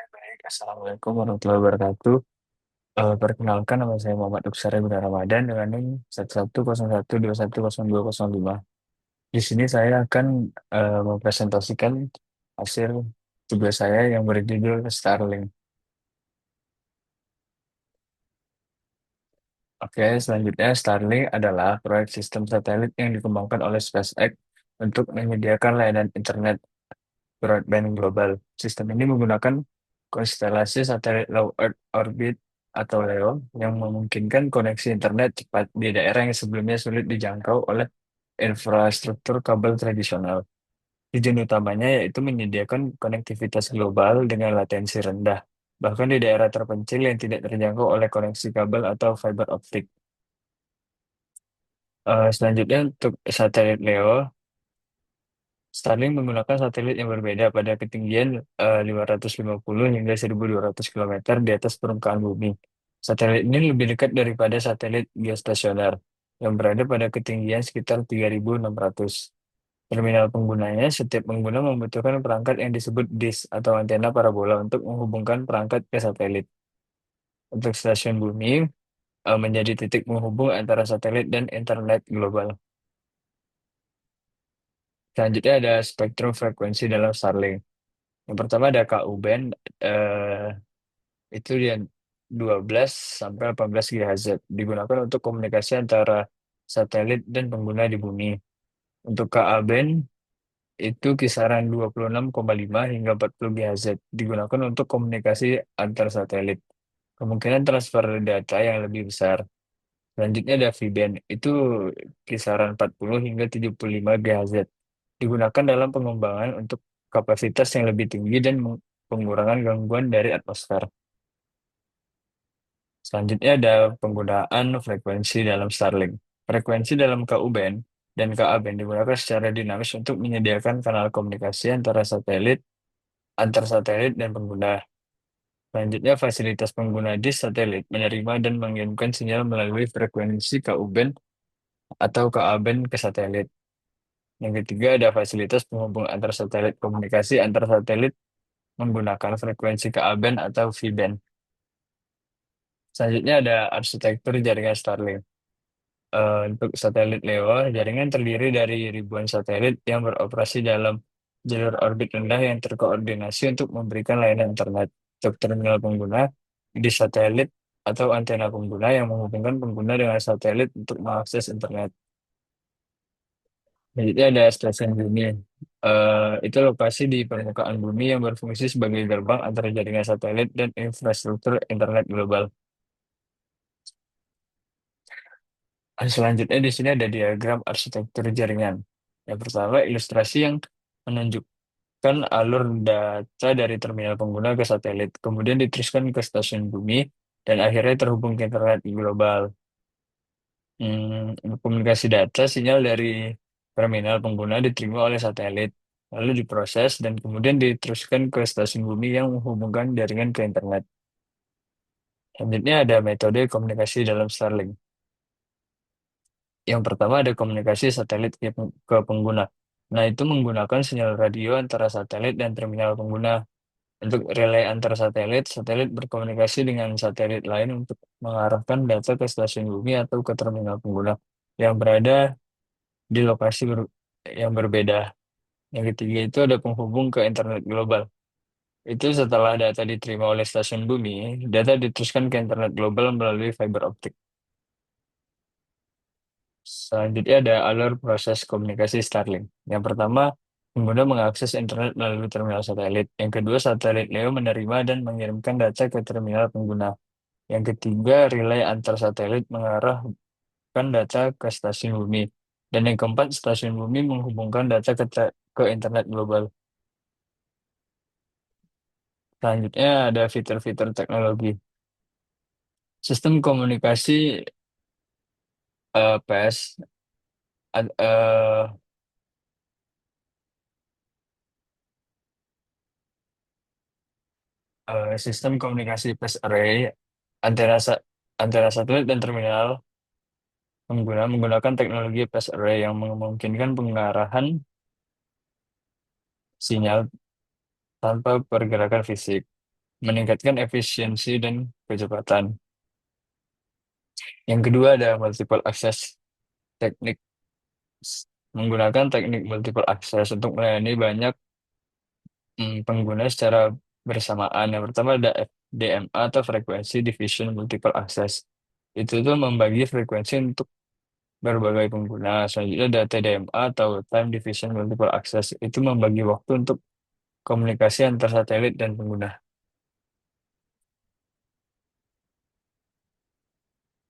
Baik, Assalamualaikum warahmatullahi wabarakatuh. Perkenalkan nama saya Muhammad Uksara Bin Ramadan dengan NIM 110121210205. Di sini saya akan mempresentasikan hasil tugas saya yang berjudul Starlink. Oke, selanjutnya Starlink adalah proyek sistem satelit yang dikembangkan oleh SpaceX untuk menyediakan layanan internet broadband global. Sistem ini menggunakan konstelasi satelit low Earth orbit atau LEO yang memungkinkan koneksi internet cepat di daerah yang sebelumnya sulit dijangkau oleh infrastruktur kabel tradisional. Tujuan utamanya yaitu menyediakan konektivitas global dengan latensi rendah, bahkan di daerah terpencil yang tidak terjangkau oleh koneksi kabel atau fiber optik. Selanjutnya untuk satelit LEO, Starlink menggunakan satelit yang berbeda pada ketinggian 550 hingga 1.200 km di atas permukaan bumi. Satelit ini lebih dekat daripada satelit geostasioner yang berada pada ketinggian sekitar 3.600. Terminal penggunanya, setiap pengguna membutuhkan perangkat yang disebut dish atau antena parabola untuk menghubungkan perangkat ke satelit. Untuk stasiun bumi, menjadi titik penghubung antara satelit dan internet global. Selanjutnya ada spektrum frekuensi dalam Starlink. Yang pertama ada KU band, eh, itu dia 12 sampai 18 GHz, digunakan untuk komunikasi antara satelit dan pengguna di bumi. Untuk KA band itu kisaran 26,5 hingga 40 GHz, digunakan untuk komunikasi antar satelit. Kemungkinan transfer data yang lebih besar. Selanjutnya ada V-band, itu kisaran 40 hingga 75 GHz, digunakan dalam pengembangan untuk kapasitas yang lebih tinggi dan pengurangan gangguan dari atmosfer. Selanjutnya ada penggunaan frekuensi dalam Starlink. Frekuensi dalam KU band dan KA band digunakan secara dinamis untuk menyediakan kanal komunikasi antar satelit dan pengguna. Selanjutnya, fasilitas pengguna di satelit menerima dan mengirimkan sinyal melalui frekuensi KU band atau KA band ke satelit. Yang ketiga ada fasilitas penghubung antar satelit, komunikasi antar satelit menggunakan frekuensi KA band atau V-band. Selanjutnya ada arsitektur jaringan Starlink. Untuk satelit LEO, jaringan terdiri dari ribuan satelit yang beroperasi dalam jalur orbit rendah yang terkoordinasi untuk memberikan layanan internet. Untuk terminal pengguna, di satelit atau antena pengguna yang menghubungkan pengguna dengan satelit untuk mengakses internet. Selanjutnya ada stasiun bumi. Itu lokasi di permukaan bumi yang berfungsi sebagai gerbang antara jaringan satelit dan infrastruktur internet global. Selanjutnya di sini ada diagram arsitektur jaringan. Yang pertama, ilustrasi yang menunjukkan alur data dari terminal pengguna ke satelit, kemudian diteruskan ke stasiun bumi, dan akhirnya terhubung ke internet global. Untuk komunikasi data, sinyal dari terminal pengguna diterima oleh satelit, lalu diproses, dan kemudian diteruskan ke stasiun bumi yang menghubungkan jaringan ke internet. Selanjutnya ada metode komunikasi dalam Starlink. Yang pertama ada komunikasi satelit ke pengguna. Nah, itu menggunakan sinyal radio antara satelit dan terminal pengguna. Untuk relay antar satelit, satelit berkomunikasi dengan satelit lain untuk mengarahkan data ke stasiun bumi atau ke terminal pengguna yang berada di yang berbeda. Yang ketiga itu ada penghubung ke internet global. Itu setelah data diterima oleh stasiun bumi, data diteruskan ke internet global melalui fiber optik. Selanjutnya ada alur proses komunikasi Starlink. Yang pertama, pengguna mengakses internet melalui terminal satelit. Yang kedua, satelit LEO menerima dan mengirimkan data ke terminal pengguna. Yang ketiga, relay antar satelit mengarahkan data ke stasiun bumi. Dan yang keempat, stasiun bumi menghubungkan data ke internet global. Selanjutnya ada fitur-fitur teknologi. Sistem komunikasi PES, ad- eh, sistem komunikasi PES array antara antara satelit dan terminal pengguna menggunakan teknologi phased array yang memungkinkan pengarahan sinyal tanpa pergerakan fisik. meningkatkan efisiensi dan kecepatan. Yang kedua ada multiple access teknik. Menggunakan teknik multiple access untuk melayani banyak pengguna secara bersamaan. Yang pertama ada FDMA atau Frequency Division Multiple Access. Itu tuh membagi frekuensi untuk berbagai pengguna. Selanjutnya ada TDMA atau Time Division Multiple Access. Itu membagi waktu untuk komunikasi antar satelit dan pengguna.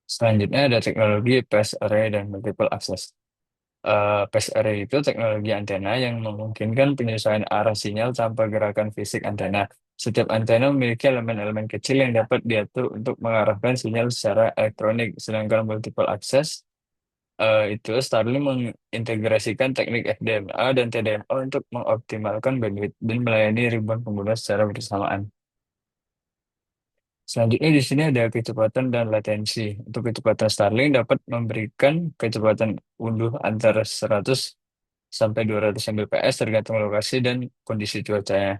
Selanjutnya ada teknologi Phased Array dan Multiple Access. Phased Array itu teknologi antena yang memungkinkan penyesuaian arah sinyal tanpa gerakan fisik antena. Setiap antena memiliki elemen-elemen kecil yang dapat diatur untuk mengarahkan sinyal secara elektronik. Sedangkan Multiple Access itu Starlink mengintegrasikan teknik FDMA dan TDMA untuk mengoptimalkan bandwidth dan melayani ribuan pengguna secara bersamaan. Selanjutnya di sini ada kecepatan dan latensi. Untuk kecepatan Starlink dapat memberikan kecepatan unduh antara 100 sampai 200 Mbps tergantung lokasi dan kondisi cuacanya.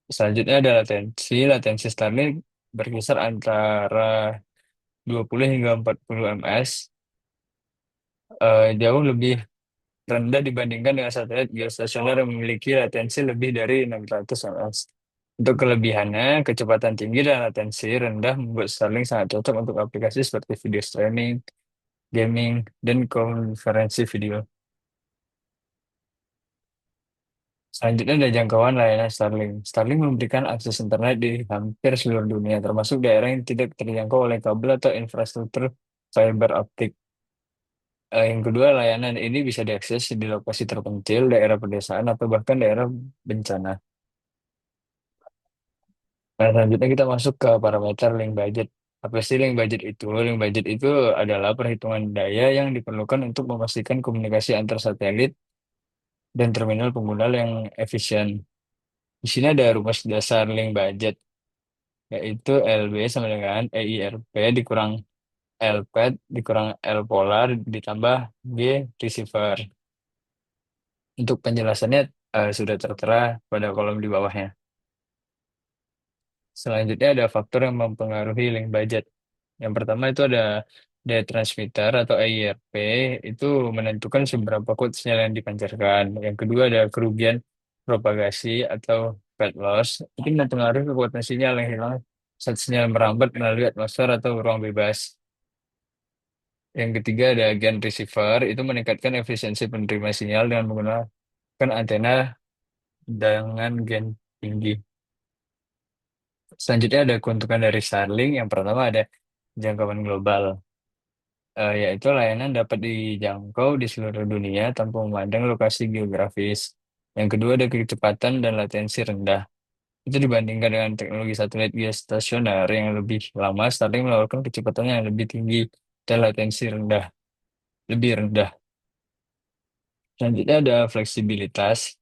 Selanjutnya ada latensi. Latensi Starlink berkisar antara 20 hingga 40 ms, jauh lebih rendah dibandingkan dengan satelit geostasioner yang memiliki latensi lebih dari 600 ms. Untuk kelebihannya, kecepatan tinggi dan latensi rendah membuat Starlink sangat cocok untuk aplikasi seperti video streaming, gaming, dan konferensi video. Selanjutnya ada jangkauan layanan Starlink. Starlink memberikan akses internet di hampir seluruh dunia, termasuk daerah yang tidak terjangkau oleh kabel atau infrastruktur fiber optik. Yang kedua, layanan ini bisa diakses di lokasi terpencil, daerah pedesaan, atau bahkan daerah bencana. Nah, selanjutnya kita masuk ke parameter link budget. Apa sih link budget itu? Link budget itu adalah perhitungan daya yang diperlukan untuk memastikan komunikasi antar satelit dan terminal pengguna yang efisien. Di sini ada rumus dasar link budget, yaitu LB sama dengan EIRP dikurang LPAD dikurang L polar ditambah G receiver. Untuk penjelasannya sudah tertera pada kolom di bawahnya. Selanjutnya ada faktor yang mempengaruhi link budget. Yang pertama itu ada daya transmitter atau EIRP, itu menentukan seberapa kuat sinyal yang dipancarkan. Yang kedua ada kerugian propagasi atau fade loss, itu mempengaruhi kekuatan sinyal yang hilang saat sinyal merambat melalui atmosfer atau ruang bebas. Yang ketiga ada gain receiver, itu meningkatkan efisiensi penerima sinyal dengan menggunakan antena dengan gain tinggi. Selanjutnya ada keuntungan dari Starlink. Yang pertama ada jangkauan global. Yaitu layanan dapat dijangkau di seluruh dunia tanpa memandang lokasi geografis. Yang kedua ada kecepatan dan latensi rendah. Itu dibandingkan dengan teknologi satelit geostasioner yang lebih lama, Starlink menawarkan kecepatan yang lebih tinggi dan latensi lebih rendah. Selanjutnya ada fleksibilitas.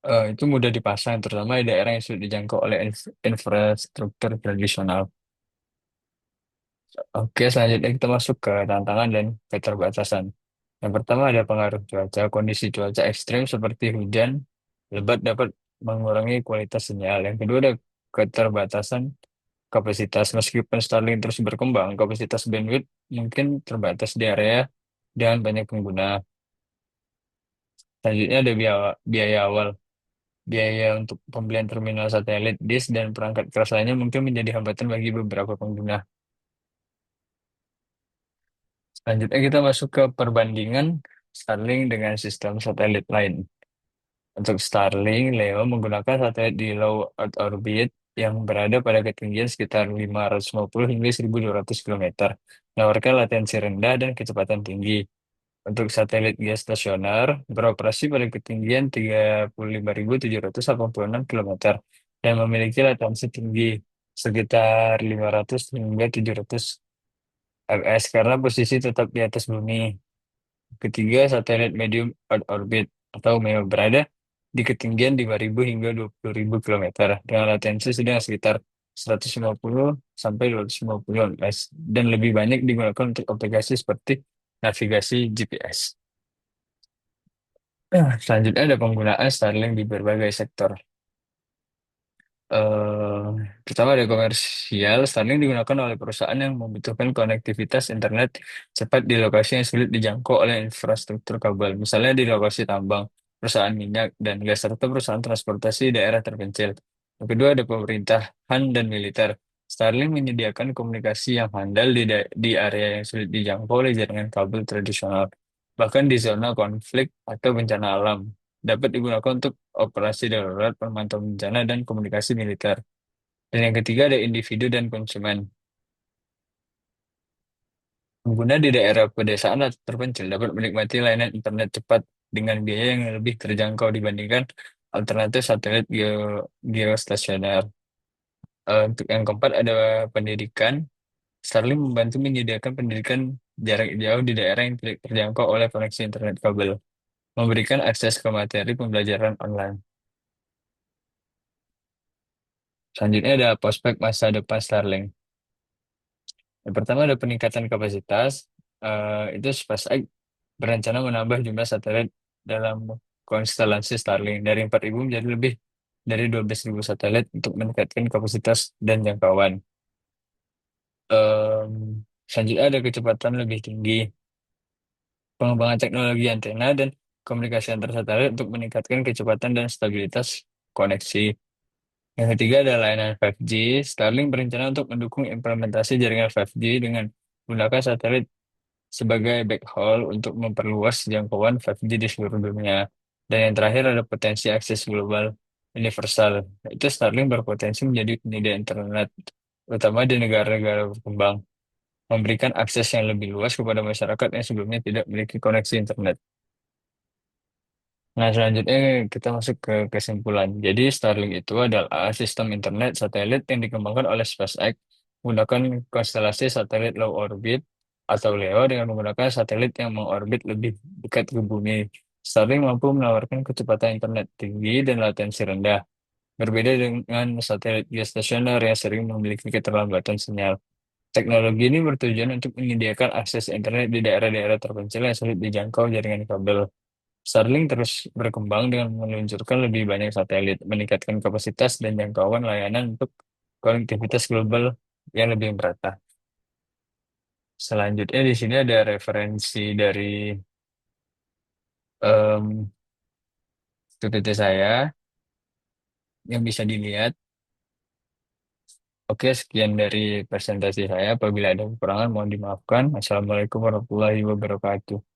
Itu mudah dipasang, terutama di daerah yang sulit dijangkau oleh infrastruktur tradisional. Oke, selanjutnya kita masuk ke tantangan dan keterbatasan. Yang pertama ada pengaruh cuaca. Kondisi cuaca ekstrim seperti hujan, lebat dapat mengurangi kualitas sinyal. Yang kedua ada keterbatasan kapasitas. Meskipun Starlink terus berkembang, kapasitas bandwidth mungkin terbatas di area dengan banyak pengguna. Selanjutnya ada biaya awal. Biaya untuk pembelian terminal satelit, disk, dan perangkat keras lainnya mungkin menjadi hambatan bagi beberapa pengguna. Selanjutnya kita masuk ke perbandingan Starlink dengan sistem satelit lain. Untuk Starlink, Leo menggunakan satelit di low Earth orbit yang berada pada ketinggian sekitar 550 hingga 1.200 km, menawarkan latensi rendah dan kecepatan tinggi. Untuk satelit geostasioner, beroperasi pada ketinggian 35.786 km dan memiliki latensi tinggi sekitar 500 hingga 700 ms karena posisi tetap di atas bumi. Ketiga, satelit medium Earth orbit atau MEO berada di ketinggian 5.000 hingga 20.000 km dengan latensi sedang sekitar 150 sampai 250 ms dan lebih banyak digunakan untuk aplikasi seperti navigasi GPS. Selanjutnya ada penggunaan Starlink di berbagai sektor. eh Pertama ada komersial. Starlink digunakan oleh perusahaan yang membutuhkan konektivitas internet cepat di lokasi yang sulit dijangkau oleh infrastruktur kabel. Misalnya di lokasi tambang, perusahaan minyak dan gas, serta perusahaan transportasi di daerah terpencil. Yang kedua ada pemerintahan dan militer. Starlink menyediakan komunikasi yang handal di area yang sulit dijangkau oleh jaringan kabel tradisional. Bahkan di zona konflik atau bencana alam dapat digunakan untuk operasi darurat, pemantauan bencana, dan komunikasi militer. Dan yang ketiga ada individu dan konsumen. Pengguna di daerah pedesaan atau terpencil dapat menikmati layanan internet cepat dengan biaya yang lebih terjangkau dibandingkan alternatif satelit geostasioner. Untuk yang keempat ada pendidikan. Starlink membantu menyediakan pendidikan jarak jauh di daerah yang tidak terjangkau oleh koneksi internet kabel, memberikan akses ke materi pembelajaran online. Selanjutnya ada prospek masa depan Starlink. Yang pertama ada peningkatan kapasitas. Itu SpaceX berencana menambah jumlah satelit dalam konstelasi Starlink dari 4.000 menjadi lebih dari 12.000 satelit untuk meningkatkan kapasitas dan jangkauan. Em, Selanjutnya ada kecepatan lebih tinggi, pengembangan teknologi antena dan komunikasi antar satelit untuk meningkatkan kecepatan dan stabilitas koneksi. Yang ketiga ada layanan 5G. Starlink berencana untuk mendukung implementasi jaringan 5G dengan menggunakan satelit sebagai backhaul untuk memperluas jangkauan 5G di seluruh dunia. Dan yang terakhir ada potensi akses global universal. Itu Starlink berpotensi menjadi penyedia internet, terutama di negara-negara berkembang, memberikan akses yang lebih luas kepada masyarakat yang sebelumnya tidak memiliki koneksi internet. Nah, selanjutnya kita masuk ke kesimpulan. Jadi, Starlink itu adalah sistem internet satelit yang dikembangkan oleh SpaceX menggunakan konstelasi satelit low orbit atau LEO dengan menggunakan satelit yang mengorbit lebih dekat ke bumi. Starlink mampu menawarkan kecepatan internet tinggi dan latensi rendah, berbeda dengan satelit geostasioner yang sering memiliki keterlambatan sinyal. Teknologi ini bertujuan untuk menyediakan akses internet di daerah-daerah terpencil yang sulit dijangkau jaringan kabel. Starlink terus berkembang dengan meluncurkan lebih banyak satelit, meningkatkan kapasitas dan jangkauan layanan untuk konektivitas global yang lebih merata. Selanjutnya di sini ada referensi dari em, PPT saya yang bisa dilihat. Oke, sekian dari presentasi saya. Apabila ada kekurangan, mohon dimaafkan. Assalamualaikum warahmatullahi wabarakatuh.